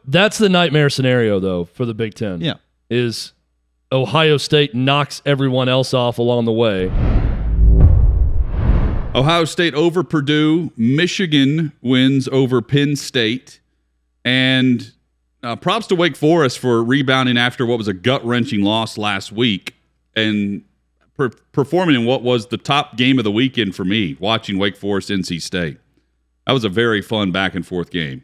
That's the nightmare scenario, though, for the Big Ten. Yeah. Is Ohio State knocks everyone else off along the way. Ohio State over Purdue. Michigan wins over Penn State. And props to Wake Forest for rebounding after what was a gut-wrenching loss last week and performing in what was the top game of the weekend for me, watching Wake Forest NC State. That was a very fun back-and-forth game.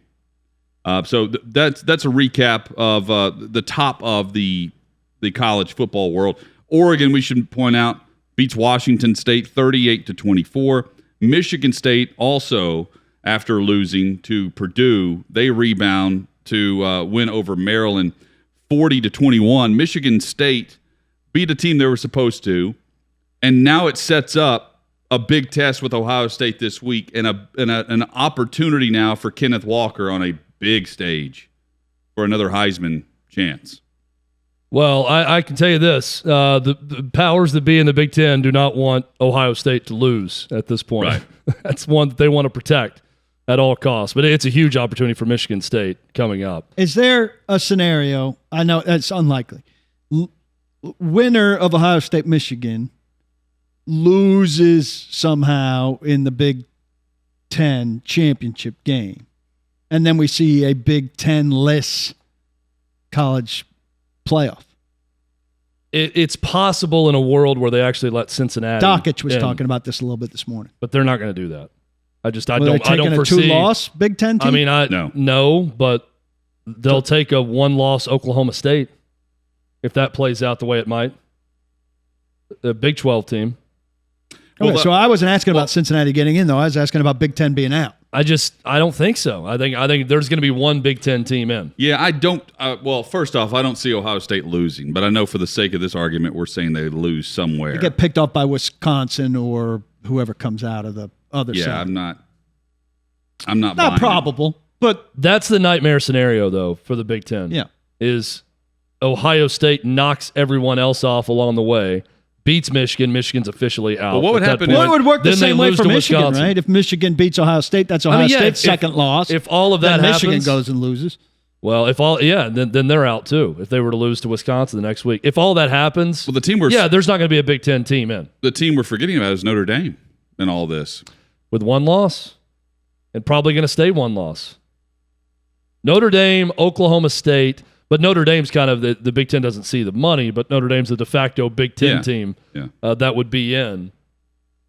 So that's a recap of the top of the college football world. Oregon, we should point out, beats Washington State 38-24. Michigan State also, after losing to Purdue, they rebound to win over Maryland 40-21. Michigan State beat a team they were supposed to, and now it sets up a big test with Ohio State this week and an opportunity now for Kenneth Walker on a big stage for another Heisman chance. Well, I can tell you this. The powers that be in the Big Ten do not want Ohio State to lose at this point. Right. That's one that they want to protect at all costs. But it's a huge opportunity for Michigan State coming up. Is there a scenario, I know it's unlikely, winner of Ohio State-Michigan loses somehow in the Big Ten championship game, and then we see a Big Ten-less college playoff? It's possible in a world where they actually let Cincinnati. Dockich was in, talking about this a little bit this morning. but they're not going to do that. I Well, don't foresee a two-loss Big Ten team? I mean, no, but they'll take a one-loss Oklahoma State if that plays out the way it might. The Big 12 team. Okay, so I wasn't asking about Cincinnati getting in, though. I was asking about Big Ten being out. I don't think so. I think there's going to be one Big Ten team in. Yeah, I don't. Well, first off, I don't see Ohio State losing, but I know for the sake of this argument, we're saying they lose somewhere. They get picked off by Wisconsin or whoever comes out of the other side. Yeah, I'm not. Not probable, but That's the nightmare scenario, though, for the Big Ten. Yeah. Is Ohio State knocks everyone else off along the way, beats Michigan. Michigan's officially out. Well, what would happen well, it would work the then they same way lose for to Michigan, Wisconsin. right? If Michigan beats Ohio State, that's Ohio State's second loss. If all of that then happens, Michigan goes and loses. Well, then they're out too. If they were to lose to Wisconsin the next week, if all that happens, Well, there's not going to be a Big Ten team in the team we're forgetting about is Notre Dame in all this. with one loss, and probably going to stay one loss. Notre Dame, Oklahoma State, but Notre Dame's kind of the Big Ten doesn't see the money, but Notre Dame's the de facto Big Ten team that would be in.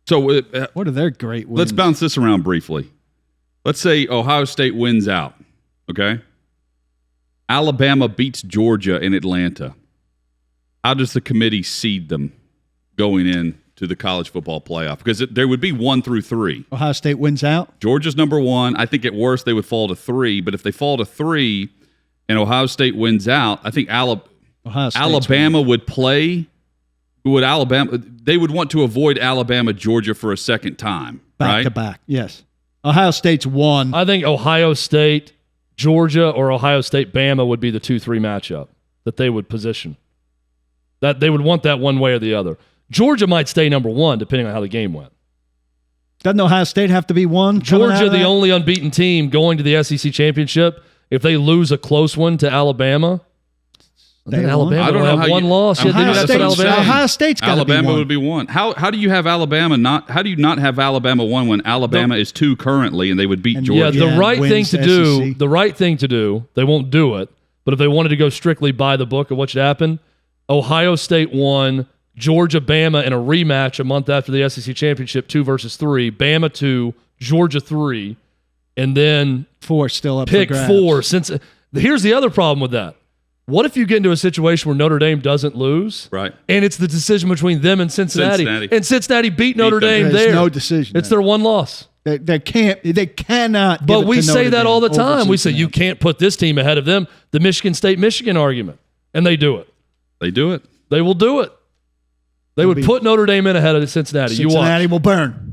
So What are their great wins? let's bounce this around briefly. Let's say Ohio State wins out. Okay. Alabama beats Georgia in Atlanta. How does the committee seed them going in to the college football playoff? Because there would be 1 through 3. Ohio State wins out. Georgia's number 1. I think at worst they would fall to 3. But if they fall to 3 and Ohio State wins out, I think Alabama would play. They would want to avoid Alabama, Georgia for a second time. Back to back, yes. Ohio State's 1. I think Ohio State, Georgia, or Ohio State, Bama would be the 2-3 matchup that they would position. That they would want that one way or the other. Georgia might stay number 1 depending on how the game went. Doesn't Ohio State have to be 1? Georgia, the only unbeaten team going to the SEC championship. If they lose a close one to Alabama, then Alabama will have one loss. Ohio State's got to be 1. Alabama would be 1. How do you have Alabama not? How do you not have Alabama 1 when Alabama is 2 currently and they would beat Georgia? Yeah, the right thing to do. They won't do it, but if they wanted to go strictly by the book of what should happen, Ohio State 1, Georgia, Bama in a rematch a month after the SEC championship, 2 versus 3. Bama 2, Georgia 3, and then 4 still up pick for grabs. 4. Since here's the other problem with that. What if you get into a situation where Notre Dame doesn't lose? Right. And it's the decision between them and Cincinnati. And Cincinnati beat Notre Dame there. There's no decision. It's their one loss. They cannot. But we say that all the over time. We say Cincinnati. you can't put this team ahead of them. The Michigan State-Michigan argument. And they do it. They do it. They will do it. They would put Notre Dame in ahead of Cincinnati. Cincinnati will burn.